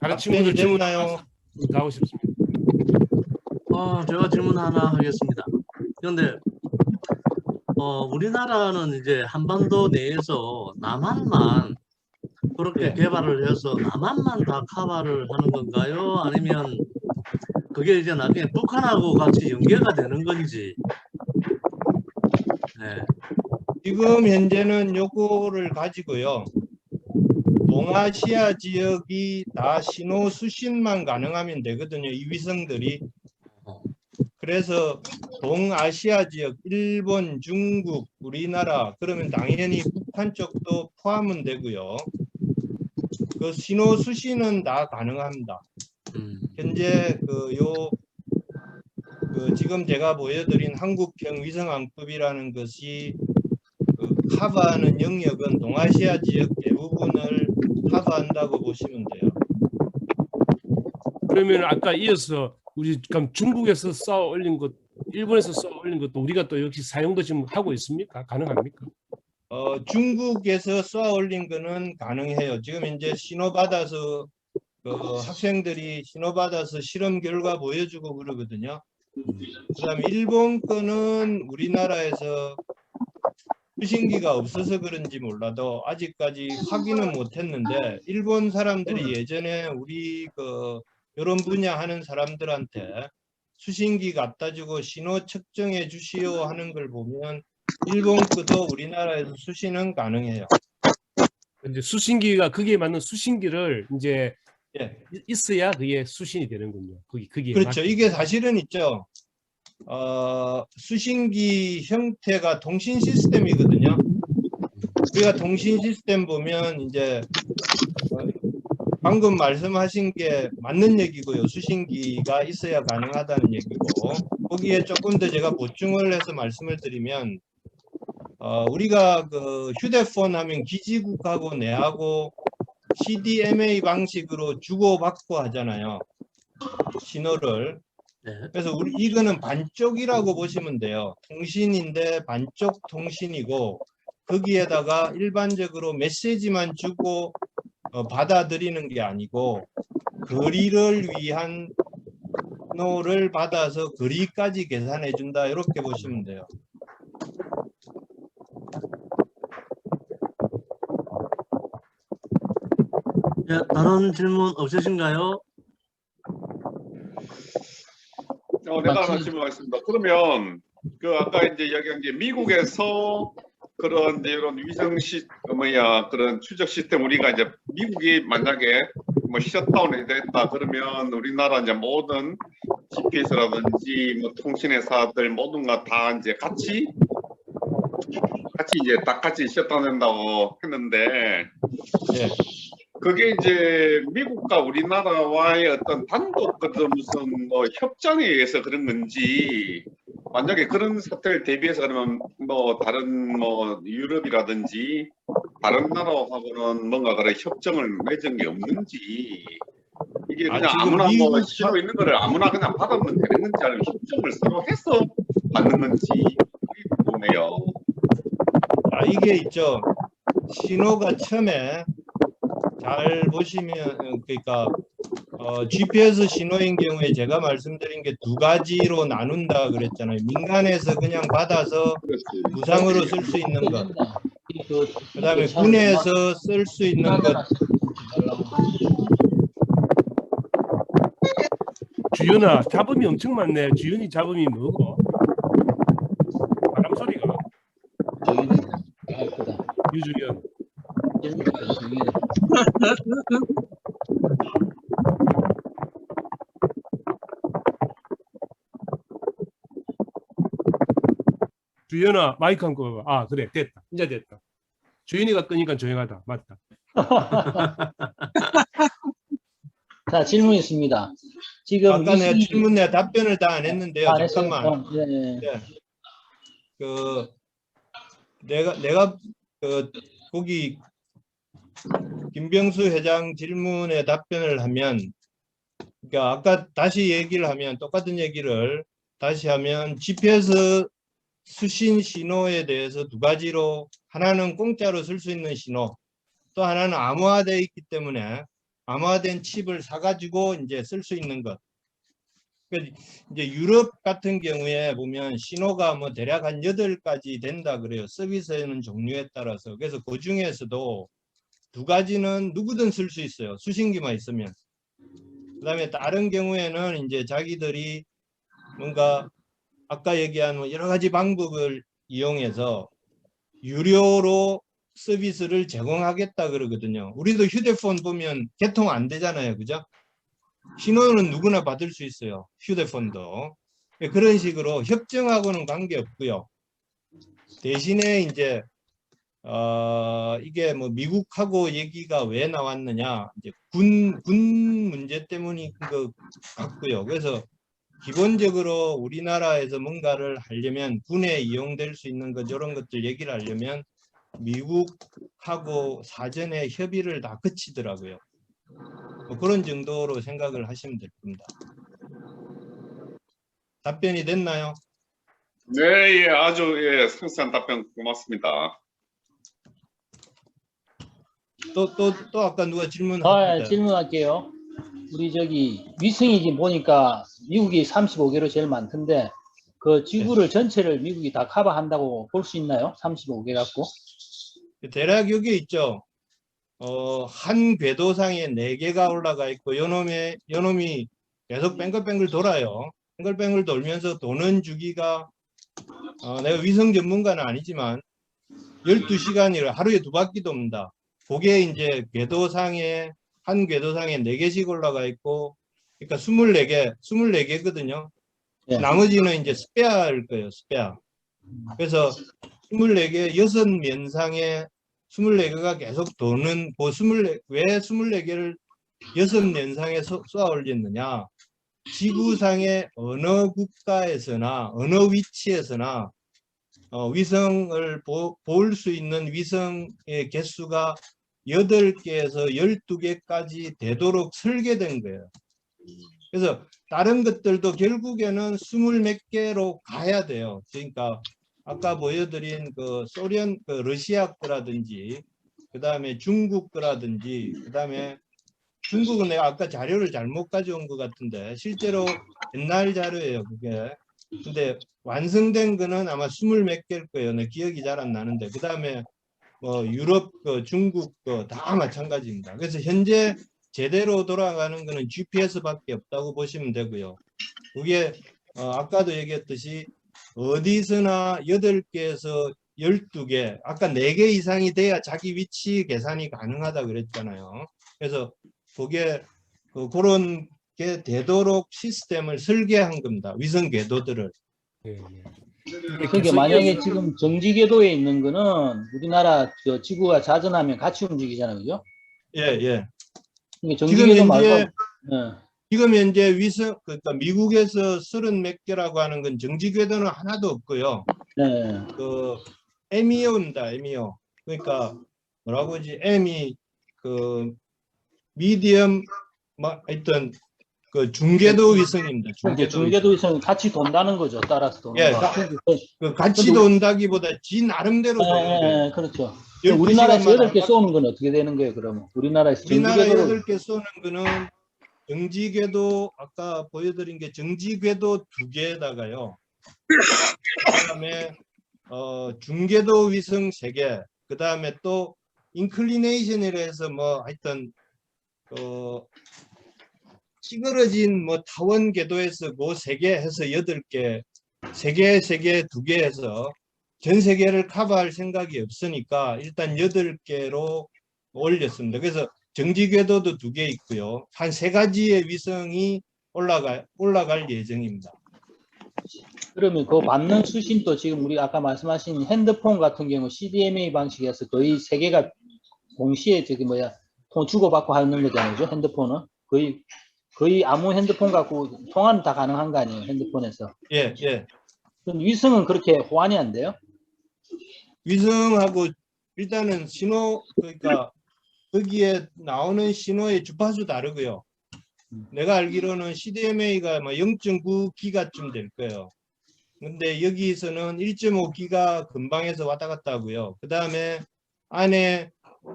다른 답변이 친구들 질문 됐나요? 하고 싶습니다. 제가 질문 하나 하겠습니다. 그런데 우리나라는 이제 한반도 내에서 남한만 그렇게 예. 개발을 해서 남한만 다 커버를 하는 건가요? 아니면 그게 이제 나중에 북한하고 같이 연계가 되는 건지. 네. 지금 현재는 요거를 가지고요. 동아시아 지역이 다 신호 수신만 가능하면 되거든요. 이 위성들이. 그래서 동아시아 지역, 일본, 중국, 우리나라 그러면 당연히 북한 쪽도 포함은 되고요. 그 신호 수신은 다 가능합니다. 현재 지금 제가 보여드린 한국형 위성항법이라는 것이 커버하는 영역은 동아시아 지역 대부분을 커버한다고 보시면 돼요. 그러면 아까 이어서 우리 그럼 중국에서 쏘아 올린 것, 일본에서 쏘아 올린 것도 우리가 또 역시 사용도 지금 하고 있습니까? 가능합니까? 중국에서 쏘아 올린 거는 가능해요. 지금 이제 신호 받아서 학생들이 신호 받아서 실험 결과 보여주고 그러거든요. 그다음에 일본 거는 우리나라에서 수신기가 없어서 그런지 몰라도 아직까지 확인은 못했는데 일본 사람들이 예전에 우리 이런 분야 하는 사람들한테 수신기 갖다 주고 신호 측정해 주시오 하는 걸 보면 일본 것도 우리나라에서 수신은 가능해요. 이제 수신기가 거기에 맞는 수신기를 이제 예. 있어야 그게 수신이 되는군요. 거기에 그렇죠. 맞게. 이게 사실은 있죠. 수신기 형태가 통신 시스템이거든요. 우리가 통신 시스템 보면 이제 방금 말씀하신 게 맞는 얘기고요. 수신기가 있어야 가능하다는 얘기고 거기에 조금 더 제가 보충을 해서 말씀을 드리면 우리가 휴대폰 하면 기지국하고 내하고 CDMA 방식으로 주고받고 하잖아요. 신호를. 네. 그래서 이거는 반쪽이라고 보시면 돼요. 통신인데 반쪽 통신이고 거기에다가 일반적으로 메시지만 주고 받아들이는 게 아니고 거리를 위한 신호를 받아서 거리까지 계산해 준다 이렇게 보시면 돼요. 예, 다른 질문 없으신가요? 내가 하나 질문하겠습니다. 그러면 아까 이제 이야기한 게 미국에서 그런 이제 이런 그런 추적 시스템 우리가 이제 미국이 만약에 뭐 셧다운이 됐다 그러면 우리나라 이제 모든 GPS라든지 뭐 통신회사들 모든 거 다 이제 같이 이제 다 같이 셧다운된다고 했는데. 예. 그게 이제 미국과 우리나라와의 어떤 단독 무슨 뭐 협정에 의해서 그런 건지 만약에 그런 사태를 대비해서 그러면 뭐 다른 뭐 유럽이라든지 다른 나라하고는 뭔가 그런 협정을 맺은 게 없는지 이게 그냥 지금 아무나 뭐 미국 신호 있는 거를 아무나 그냥 받으면 되는 건지 아니면 협정을 서로 해서 받는 건지 그게 궁금해요. 이게 있죠. 신호가 처음에 잘 보시면 그러니까 GPS 신호인 경우에 제가 말씀드린 게 두 가지로 나눈다 그랬잖아요. 민간에서 그냥 받아서 무상으로 쓸 수 있는 것. 그다음에 군에서 쓸 수 있는 것. 주연아, 잡음이 엄청 많네. 주연이 잡음이 뭐고? 바람 소리가. 유주연. 주연아, 마이크 한 거. 그래, 됐다. 이제 됐다. 주연이가 끄니까 조용하다. 맞다. 자, 질문 있습니다. 지금 아까 내 질문에 답변을 다 안 했는데요. 했어요? 잠깐만. 네. 네. 내가 거기 김병수 회장 질문에 답변을 하면 그러니까 아까 다시 얘기를 하면 똑같은 얘기를 다시 하면 GPS 수신 신호에 대해서 두 가지로 하나는 공짜로 쓸 수 있는 신호, 또 하나는 암호화되어 있기 때문에 암호화된 칩을 사가지고 이제 쓸 수 있는 것. 그러니까 이제 유럽 같은 경우에 보면 신호가 뭐 대략 한 8가지 된다 그래요. 서비스에는 종류에 따라서. 그래서 그 중에서도 두 가지는 누구든 쓸 수 있어요. 수신기만 있으면. 그다음에 다른 경우에는 이제 자기들이 뭔가 아까 얘기한 뭐 여러 가지 방법을 이용해서 유료로 서비스를 제공하겠다 그러거든요. 우리도 휴대폰 보면 개통 안 되잖아요. 그죠? 신호는 누구나 받을 수 있어요. 휴대폰도. 그런 식으로 협정하고는 관계없고요. 대신에 이제 이게 뭐 미국하고 얘기가 왜 나왔느냐, 이제 군 문제 때문인 것 같고요. 그래서 기본적으로 우리나라에서 뭔가를 하려면 군에 이용될 수 있는 것 이런 것들 얘기를 하려면 미국하고 사전에 협의를 다 거치더라고요. 뭐 그런 정도로 생각을 하시면 될 겁니다. 답변이 됐나요? 네, 예, 아주 예, 상세한 답변 고맙습니다. 또 아까 누가 아, 질문하셨는데. 질문할게요. 우리 저기 위성이 지금 보니까 미국이 35개로 제일 많던데 그 지구를 전체를 미국이 다 커버한다고 볼 수 있나요? 35개 갖고? 대략 여기 있죠. 한 궤도상에 4개가 올라가 있고 요놈이 계속 뱅글뱅글 돌아요. 뱅글뱅글 돌면서 도는 주기가 내가 위성 전문가는 아니지만 12시간이라 하루에 2바퀴 돕니다. 그게 이제 궤도상에 한 궤도상에 4개씩 올라가 있고 그러니까 24개거든요. 예. 나머지는 이제 스페어일 거예요. 스페어. 그래서 24개 6면상에 24개가 계속 도는 왜 24개를 6면상에 쏘아 올렸느냐. 지구상의 어느 국가에서나 어느 위치에서나 위성을 볼 수 있는 위성의 개수가 8개에서 12개까지 되도록 설계된 거예요. 그래서 다른 것들도 결국에는 20몇 개로 가야 돼요. 그러니까 아까 보여드린 그 소련, 그 러시아 거라든지, 그 다음에 중국 거라든지, 그 다음에 중국은 내가 아까 자료를 잘못 가져온 것 같은데 실제로 옛날 자료예요, 그게. 근데 완성된 거는 아마 20몇 개일 거예요. 내 기억이 잘 안 나는데. 그 다음에 뭐 유럽 거, 중국 거 다 마찬가지입니다. 그래서 현재 제대로 돌아가는 거는 GPS밖에 없다고 보시면 되고요. 그게 아까도 얘기했듯이 어디서나 8개에서 12개, 아까 4개 이상이 돼야 자기 위치 계산이 가능하다 그랬잖아요. 그래서 그게 그런 게 되도록 시스템을 설계한 겁니다. 위성 궤도들을. 예, 예. 그게 만약에 지금 정지 궤도에 있는 거는 우리나라 저 지구가 자전하면 같이 움직이잖아요, 그죠? 예, 예. 이게 정지 궤도 말고 지금 현재 위성, 그러니까 미국에서 30몇 개라고 하는 건 정지 궤도는 하나도 없고요. 네. 그 MEO입니다. MEO. 그러니까 뭐라고 하지? M이 그 미디엄 막 하여튼 그 중궤도 위성입니다. 중궤도 위성이 같이 돈다는 거죠. 따라서 도는 예, 거. 그 같이 돈다기보다 지 나름대로 도는 거예요. 그렇죠. 12시간마다 우리나라에서 8개 쏘는 건 어떻게 되는 거예요, 그러면? 우리나라 정지궤도 8개 쏘는 거는 정지궤도 아까 보여드린 게 정지궤도 2개에다가요. 그다음에 중궤도 위성 3개. 그다음에 또 인클리네이션이라 해서 뭐 하여튼 찌그러진 뭐 타원 궤도에서 그 3개 해서 8개, 3개, 2개 해서 전 세계를 커버할 생각이 없으니까 일단 8개로 올렸습니다. 그래서 정지 궤도도 2개 있고요. 한 3가지의 위성이 올라갈 예정입니다. 그러면 그 받는 수신도 지금 우리 아까 말씀하신 핸드폰 같은 경우 CDMA 방식에서 거의 3개가 동시에 저기 주고받고 하는 거잖아요, 그죠? 핸드폰은 거의 아무 핸드폰 갖고 통화는 다 가능한 거 아니에요, 핸드폰에서? 예, 예. 그럼 위성은 그렇게 호환이 안 돼요? 위성하고 일단은 신호, 그러니까 거기에 나오는 신호의 주파수 다르고요. 내가 알기로는 CDMA가 뭐 0.9기가쯤 될 거예요. 근데 여기서는 1.5기가 근방에서 왔다 갔다 하고요. 그 다음에 안에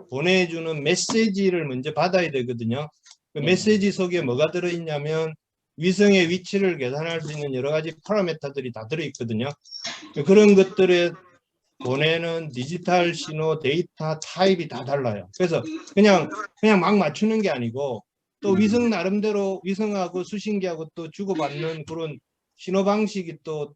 보내주는 메시지를 먼저 받아야 되거든요. 그 메시지 속에 뭐가 들어있냐면 위성의 위치를 계산할 수 있는 여러 가지 파라미터들이 다 들어있거든요. 그런 것들에 보내는 디지털 신호 데이터 타입이 다 달라요. 그래서 그냥 막 맞추는 게 아니고 또 위성 나름대로 위성하고 수신기하고 또 주고받는 그런 신호 방식이 또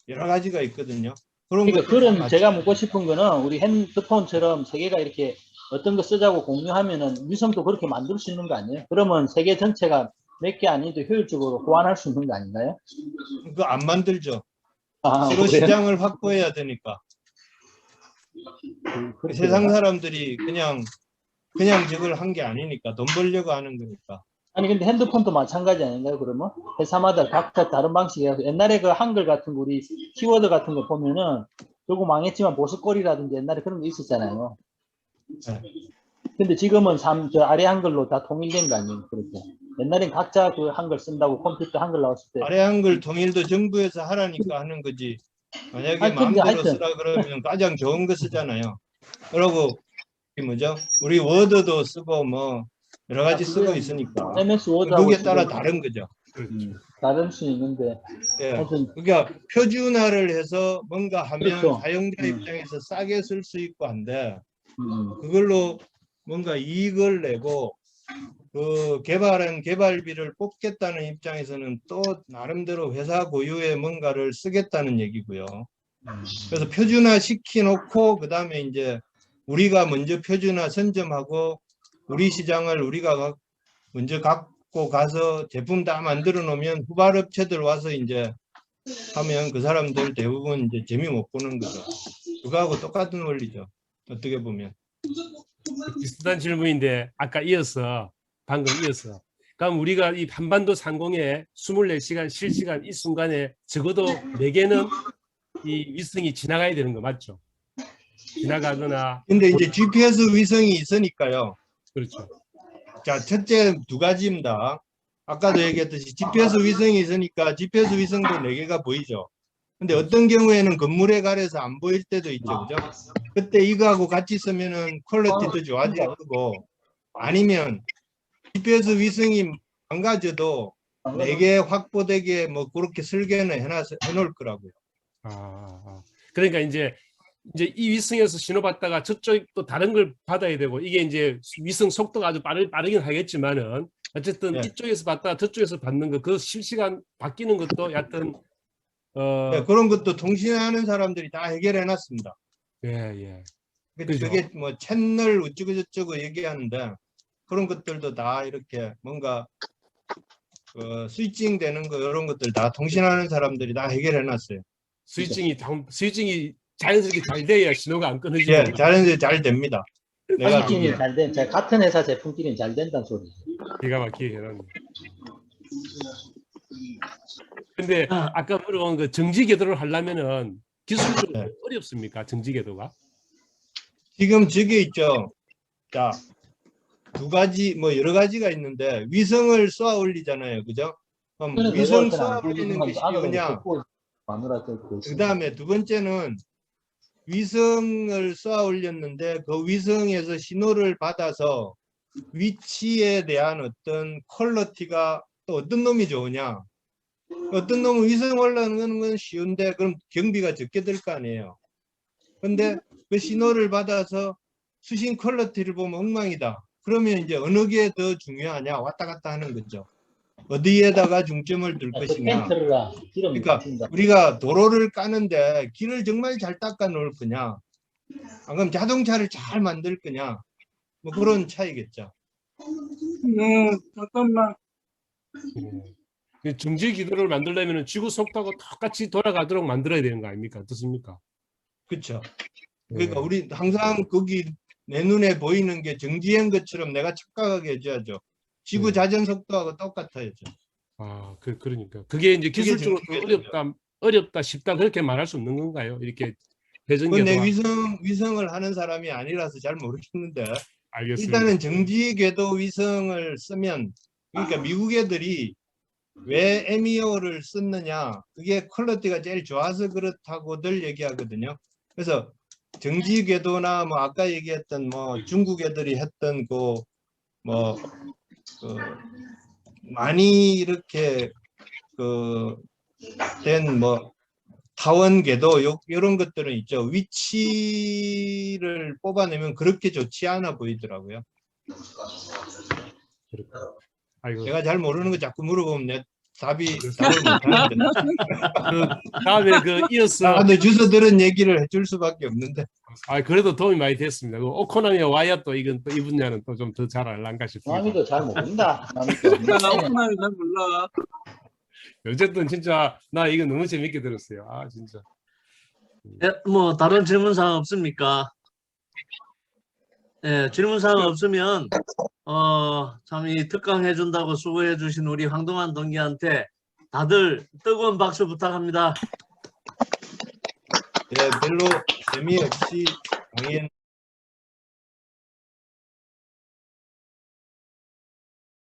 여러 가지가 있거든요. 그러니까 것들 다 그런 제가 묻고 싶은 거는 우리 핸드폰처럼 세 개가 이렇게 어떤 거 쓰자고 공유하면은 위성도 그렇게 만들 수 있는 거 아니에요? 그러면 세계 전체가 몇 개 아니도 효율적으로 호환할 수 있는 거 아닌가요? 그거 안 만들죠. 아, 서로 그래요? 시장을 확보해야 되니까. 그렇게 세상 되나? 사람들이 그냥 저걸 한 게 아니니까 돈 벌려고 하는 거니까. 아니 근데 핸드폰도 마찬가지 아닌가요? 그러면 회사마다 각자 다른 방식이라서 옛날에 그 한글 같은 거 우리 키워드 같은 거 보면은 결국 망했지만 보스꼴이라든지 옛날에 그런 거 있었잖아요. 네. 근데 지금은 저 아래 한글로 다 통일된 거 아니에요? 그렇게. 옛날엔 각자 그 한글 쓴다고 컴퓨터 한글 나왔을 때. 아래 한글 통일도 정부에서 하라니까 하는 거지. 만약에 아니, 근데 마음대로 하여튼. 쓰라 그러면 가장 좋은 거 쓰잖아요. 그러고 이 뭐죠? 우리 워드도 쓰고 뭐 여러 가지 쓰고 있으니까 MS 워드하고 그게 따라 지금, 다른 거죠. 다른 수 있는데 예. 하여튼 그러니까 표준화를 해서 뭔가 하면 그렇죠. 사용자 입장에서 싸게 쓸 수 있고 한데 음, 그걸로 뭔가 이익을 내고 그 개발한 개발비를 뽑겠다는 입장에서는 또 나름대로 회사 고유의 뭔가를 쓰겠다는 얘기고요. 그래서 표준화 시켜놓고 그 다음에 이제 우리가 먼저 표준화 선점하고 우리 시장을 우리가 먼저 갖고 가서 제품 다 만들어 놓으면 후발 업체들 와서 이제 하면 그 사람들 대부분 이제 재미 못 보는 거죠. 그거하고 똑같은 원리죠. 어떻게 보면. 비슷한 질문인데 아까 방금 이어서 그럼 우리가 이 한반도 상공에 24시간 실시간 이 순간에 적어도 4개는 이 위성이 지나가야 되는 거 맞죠? 지나가거나 근데 이제 GPS 위성이 있으니까요. 그렇죠. 자, 첫째 두 가지입니다. 아까도 얘기했듯이 GPS 위성이 있으니까 GPS 위성도 4개가 보이죠. 근데 어떤 경우에는 건물에 가려서 안 보일 때도 있죠. 그죠? 그때 이거하고 같이 쓰면은 퀄리티도 좋아질 거고 아니면 GPS 위성이 망가져도 4개 확보되게 뭐 그렇게 설계는 해놓을 거라고요. 그러니까 이제 이 위성에서 신호 받다가 저쪽 또 다른 걸 받아야 되고 이게 이제 위성 속도가 아주 빠르긴 하겠지만은 어쨌든 네. 이쪽에서 받다가 저쪽에서 받는 거 그 실시간 바뀌는 것도 약간 네, 그런 것도 통신하는 사람들이 다 해결해 놨습니다. 예. 그게 뭐 채널 어쩌고 저쩌고 얘기하는데 그런 것들도 다 이렇게 뭔가 스위칭 되는 거 이런 것들 다 통신하는 사람들이 다 해결해 놨어요. 스위칭이 자연스럽게 잘 돼야 신호가 안 끊어지고 예, 자연스레 잘 됩니다. 내가 제품끼리 보기에. 잘 된, 같은 회사 제품끼리는 잘 된다는 소리죠. 기가 막히게 해놨네. 근데 아까 물어본 그 정지 궤도를 하려면은 기술적으로 네. 어렵습니까? 정지 궤도가? 지금 저게 있죠. 자, 두 가지 뭐 여러 가지가 있는데 위성을 쏘아 올리잖아요. 그죠? 그럼 위성 쏘아 올리는 게 쉬우냐? 그 다음에 두 번째는 위성을 쏘아 올렸는데 그 위성에서 신호를 받아서 위치에 대한 어떤 퀄리티가 또 어떤 놈이 좋으냐? 어떤 놈은 위성 올라가는 건 쉬운데 그럼 경비가 적게 들 거 아니에요. 근데 그 신호를 받아서 수신 퀄리티를 보면 엉망이다. 그러면 이제 어느 게 더 중요하냐? 왔다 갔다 하는 거죠. 어디에다가 중점을 둘 것이냐. 그러니까 우리가 도로를 까는데 길을 정말 잘 닦아 놓을 거냐. 안 그럼 자동차를 잘 만들 거냐. 뭐 그런 차이겠죠. 잠깐만. 정지 궤도를 만들려면 지구 속도하고 똑같이 돌아가도록 만들어야 되는 거 아닙니까? 어떻습니까? 그렇죠. 그러니까 우리 항상 거기 내 눈에 보이는 게 정지한 것처럼 내가 착각하게 해줘야죠. 지구 자전 속도하고 똑같아야죠. 그러니까 그게 이제 기술적으로 어렵다 쉽다 그렇게 말할 수 없는 건가요? 이렇게 회전궤도. 근데 위성을 하는 사람이 아니라서 잘 모르겠는데 알겠습니다. 일단은 정지 궤도 위성을 쓰면 그러니까 미국 애들이 왜 MEO를 썼느냐, 그게 퀄리티가 제일 좋아서 그렇다고들 얘기하거든요. 그래서 정지 궤도나 뭐 아까 얘기했던 뭐 중국 애들이 했던 많이 이렇게 된 뭐 타원 궤도 이런 것들은 있죠. 위치를 뽑아내면 그렇게 좋지 않아 보이더라고요. 아이고. 제가 잘 모르는 거 자꾸 물어보면 내 답을 못하는데. 그 다음에 이어서 나한테 주워 들은 얘기를 해줄 수밖에 없는데. 그래도 도움이 많이 됐습니다. 오코나미와 와야 또 이건 또 이 분야는 또 좀 더 잘 알란가 싶습니다. 마미도 잘 모른다. 마미도. 나 오픈하면 잘 몰라. 어쨌든 진짜 나 이거 너무 재밌게 들었어요. 진짜. 예, 뭐 다른 질문 사항 없습니까? 예, 질문 사항 없으면 참 이 특강 해준다고 수고해 주신 우리 황동환 동기한테 다들 뜨거운 박수 부탁합니다. 예, 별로 재미없이 강의했는데